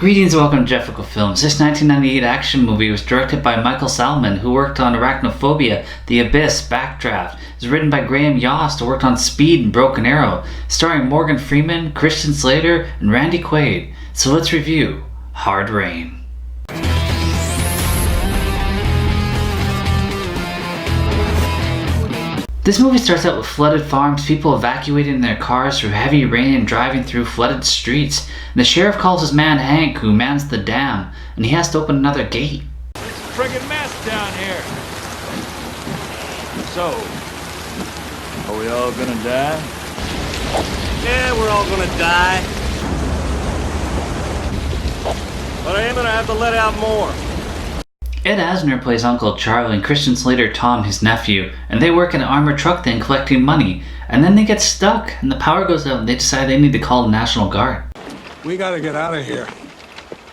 Greetings and welcome to Jefficho Films. This 1998 action movie was directed by Mikael Salomon, who worked on Arachnophobia, The Abyss, Backdraft. It was written by Graham Yost, who worked on Speed and Broken Arrow, starring Morgan Freeman, Slater, and Randy Quaid. So let's review Hard Rain. This movie starts out with flooded farms, people evacuating their cars through heavy rain and driving through flooded streets. And the sheriff calls his man Hank, who mans the dam, and he has to open another gate. It's a friggin' mess down here. So, are we all gonna die? Yeah, we're all gonna die. But I am gonna have to let out more. Ed Asner plays Uncle Charlie and Slater Tom, his nephew, and they work in an armored truck thing collecting money. And then they get stuck, and the power goes out, and they decide they need to call the National Guard. We gotta get out of here.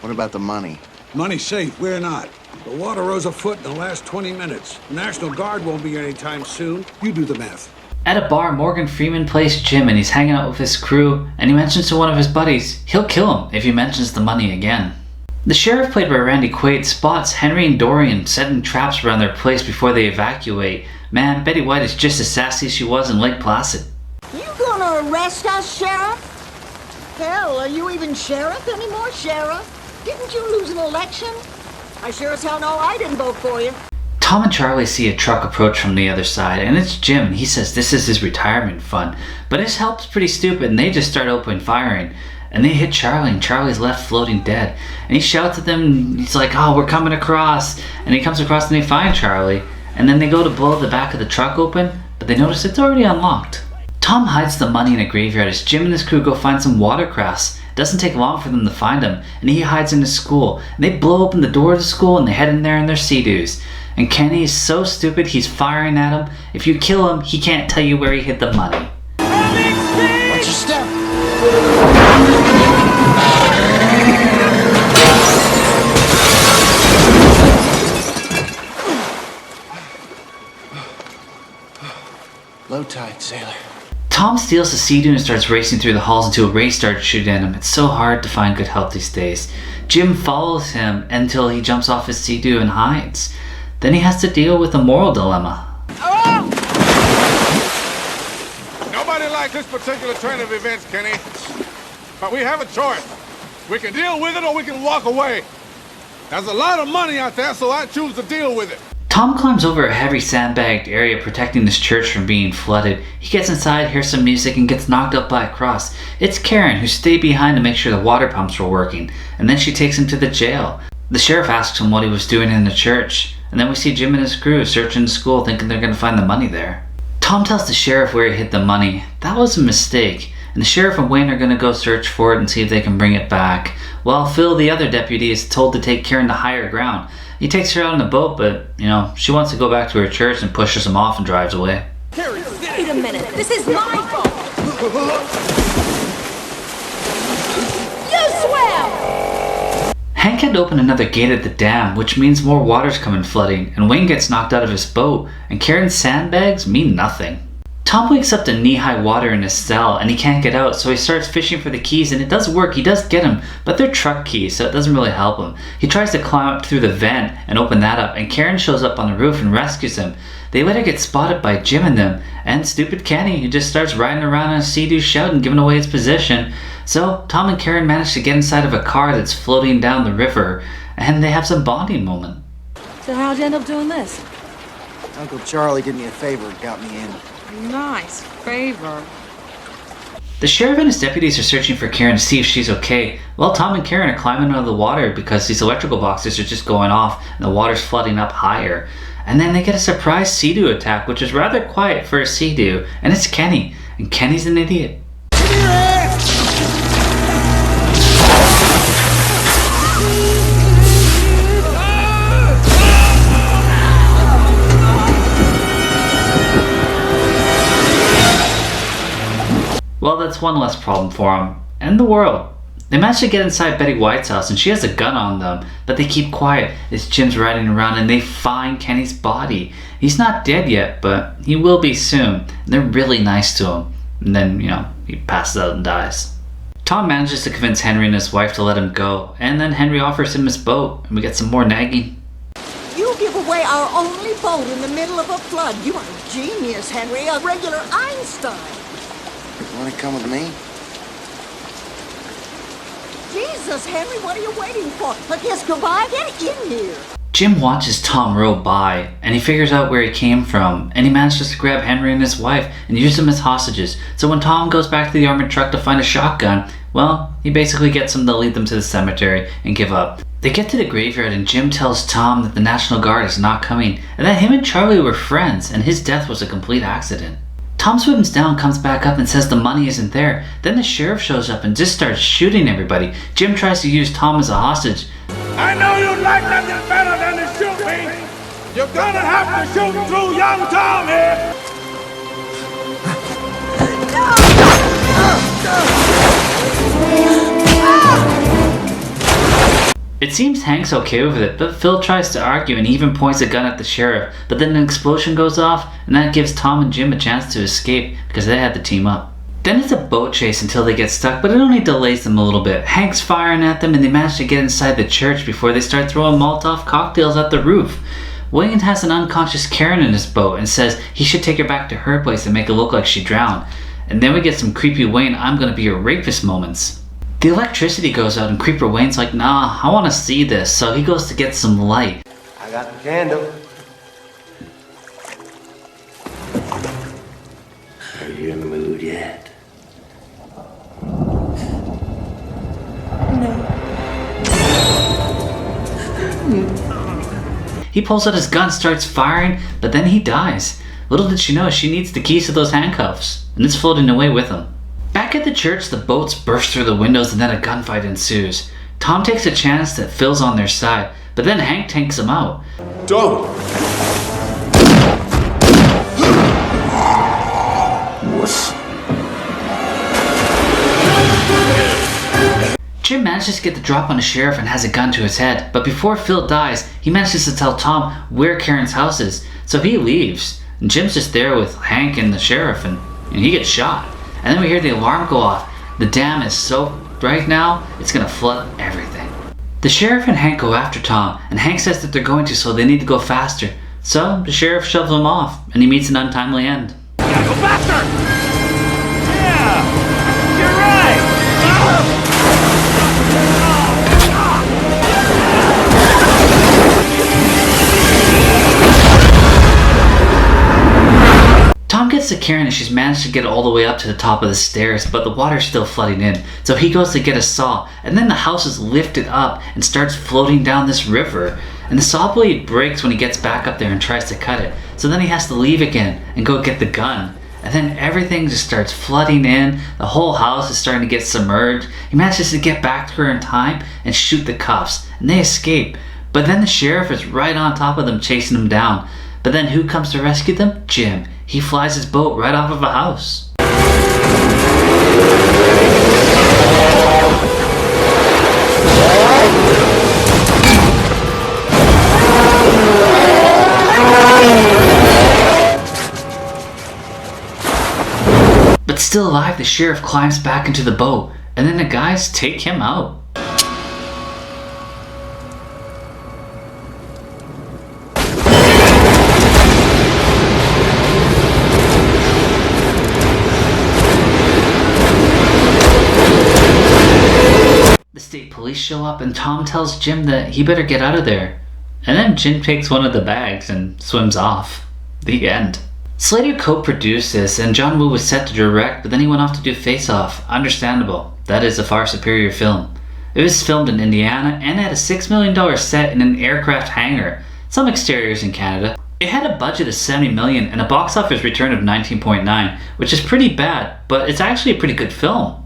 What about the money? Money's safe, we're not. The water rose a foot in the last 20 minutes. The National Guard won't be anytime soon. You do the math. At a bar, Morgan Freeman plays Jim, and he's hanging out with his crew, and he mentions to one of his buddies he'll kill him if he mentions the money again. The sheriff, played by Randy Quaid, spots Henry and Doreen setting traps around their place before they evacuate. Man, Betty White is just as sassy as she was in Lake Placid. You gonna arrest us, Sheriff? Hell, are you even sheriff anymore, Sheriff? Didn't you lose an election? I sure as hell know I didn't vote for you. Tom and Charlie see a truck approach from the other side, and it's Jim, and he says this is his retirement fund. But his help's pretty stupid, and they just start open firing. And they hit Charlie, and Charlie's left floating dead. And he shouts at them, and he's like, oh, we're coming across. And he comes across, and they find Charlie. And then they go to blow the back of the truck open, but they notice it's already unlocked. Tom hides the money in a graveyard as Jim and his crew go find some watercress. It doesn't take long for them to find him, and he hides in his school. And they blow open the door of the school, and they head in there in their Sea-Doos. And Kenny is so stupid, he's firing at him. If you kill him, he can't tell you where he hid the money. Watch your step! Low tide, sailor. Tom steals the Sea-Doo and starts racing through the halls until Ray starts shooting at him. It's so hard to find good help these days. Jim follows him until he jumps off his Sea-Doo and hides. Then he has to deal with a moral dilemma. Nobody likes this particular turn of events, Kenny. But we have a choice. We can deal with it or we can walk away. There's a lot of money out there, so I choose to deal with it. Tom climbs over a heavy sandbagged area protecting this church from being flooded. He gets inside, hears some music, and gets knocked up by a cross. It's Karen, who stayed behind to make sure the water pumps were working, and then she takes him to the jail. The sheriff asks him what he was doing in the church, and then we see Jim and his crew searching the school thinking they're going to find the money there. Tom tells the sheriff where he hid the money. That was a mistake, and the sheriff and Wayne are going to go search for it and see if they can bring it back. While Phil, the other deputy, is told to take Karen to higher ground. He takes her out in a boat, but, she wants to go back to her church and pushes him off and drives away. Wait a minute, this is my fault. You swell! Hank had to open another gate at the dam, which means more water's coming flooding, and Wayne gets knocked out of his boat, and Karen's sandbags mean nothing. Tom wakes up to knee-high water in his cell, and he can't get out, so he starts fishing for the keys, and it does work. He does get them, but they're truck keys, so it doesn't really help him. He tries to climb up through the vent and open that up, and Karen shows up on the roof and rescues him. They later get spotted by Jim and them, and stupid Kenny, who just starts riding around on a Sea-Doo shouting, giving away his position. So Tom and Karen manage to get inside of a car that's floating down the river, and they have some bonding moment. So how'd you end up doing this? Uncle Charlie did me a favor and got me in. Nice favor. The sheriff and his deputies are searching for Karen to see if she's okay, while Tom and Karen are climbing out of the water because these electrical boxes are just going off and the water's flooding up higher. And then they get a surprise Sea-Doo attack, which is rather quiet for a Sea-Doo, and it's Kenny, and Kenny's an idiot. Well, that's one less problem for him, and the world. They manage to get inside Betty White's house, and she has a gun on them, but they keep quiet as Jim's riding around, and they find Kenny's body. He's not dead yet, but he will be soon, and they're really nice to him. And then, he passes out and dies. Tom manages to convince Henry and his wife to let him go, and then Henry offers him his boat, and we get some more nagging. You give away our only boat in the middle of a flood. You are a genius, Henry, a regular Einstein. You want to come with me? Jesus, Henry, what are you waiting for? A kiss goodbye? Get in here. Jim watches Tom row by, and he figures out where he came from, and he manages to grab Henry and his wife and use them as hostages. So when Tom goes back to the armored truck to find a shotgun, well, he basically gets them to lead them to the cemetery and give up. They get to the graveyard and Jim tells Tom that the National Guard is not coming, and that him and Charlie were friends, and his death was a complete accident. Tom swims down, comes back up, and says the money isn't there. Then the sheriff shows up and just starts shooting everybody. Jim tries to use Tom as a hostage. I know you'd like nothing better than to shoot me. You're gonna have to shoot through young Tom here. It seems Hank's okay with it, but Phil tries to argue and he even points a gun at the sheriff, but then an explosion goes off, and that gives Tom and Jim a chance to escape because they had to team up. Then it's a boat chase until they get stuck, but it only delays them a little bit. Hank's firing at them and they manage to get inside the church before they start throwing Molotov cocktails at the roof. Wayne has an unconscious Karen in his boat and says he should take her back to her place and make it look like she drowned. And then we get some creepy Wayne "I'm gonna be a rapist" moments. The electricity goes out and Creeper Wayne's like, nah, I wanna see this, so he goes to get some light. I got the candle. Are you in the mood yet? He pulls out his gun, starts firing, but then he dies. Little did she know she needs the keys to those handcuffs, and it's floating away with him. Back at the church, the boats burst through the windows and then a gunfight ensues. Tom takes a chance that Phil's on their side, but then Hank tanks him out. Don't. Jim manages to get the drop on the sheriff and has a gun to his head, but before Phil dies, he manages to tell Tom where Karen's house is, so he leaves. And Jim's just there with Hank and the sheriff, and he gets shot. And then we hear the alarm go off. The dam is so right now, it's gonna flood everything. The sheriff and Hank go after Tom, and Hank says that they're going to, so they need to go faster. So the sheriff shoves him off, and he meets an untimely end. Gotta go faster! Yeah! You're right! Tom gets to Karen and she's managed to get all the way up to the top of the stairs, but the water's still flooding in. So he goes to get a saw, and then the house is lifted up and starts floating down this river. And the saw blade breaks when he gets back up there and tries to cut it. So then he has to leave again and go get the gun. And then everything just starts flooding in. The whole house is starting to get submerged. He manages to get back to her in time and shoot the cuffs, and they escape. But then the sheriff is right on top of them chasing them down. But then who comes to rescue them? Jim. He flies his boat right off of a house. But still alive, the sheriff climbs back into the boat, and then the guys take him out. State police show up and Tom tells Jim that he better get out of there. And then Jim takes one of the bags and swims off. The end. Slater co-produced this and John Woo was set to direct, but then he went off to do Face Off. Understandable. That is a far superior film. It was filmed in Indiana and had a $6 million set in an aircraft hangar. Some exteriors in Canada. It had a budget of $70 million and a box office return of 19.9, which is pretty bad, but it's actually a pretty good film.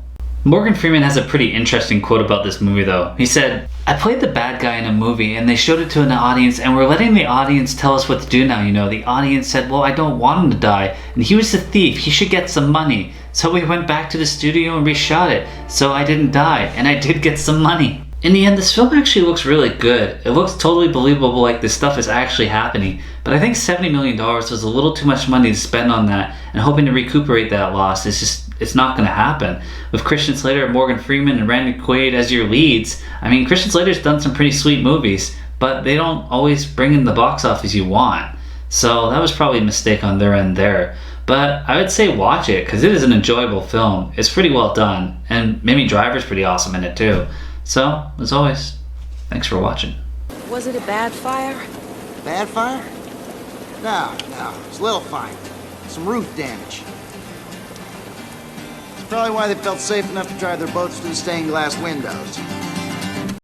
Morgan Freeman has a pretty interesting quote about this movie though. He said, "I played the bad guy in a movie and they showed it to an audience and we're letting the audience tell us what to do now, you know. The audience said, well, I don't want him to die. And he was the thief, he should get some money. So we went back to the studio and reshot it. So I didn't die and I did get some money." In the end, this film actually looks really good. It looks totally believable, like this stuff is actually happening. But I think $70 million was a little too much money to spend on that, and hoping to recuperate that loss is it's not going to happen. With Christian Slater, Morgan Freeman, and Randy Quaid as your leads, I mean, Christian Slater's done some pretty sweet movies, but they don't always bring in the box office you want. So that was probably a mistake on their end there. But I would say watch it, because it is an enjoyable film. It's pretty well done, and Mimi Driver's pretty awesome in it too. So, as always, thanks for watching. Was it a bad fire? Bad fire? No, it's a little fire. Some roof damage. It's probably why they felt safe enough to drive their boats through the stained glass windows.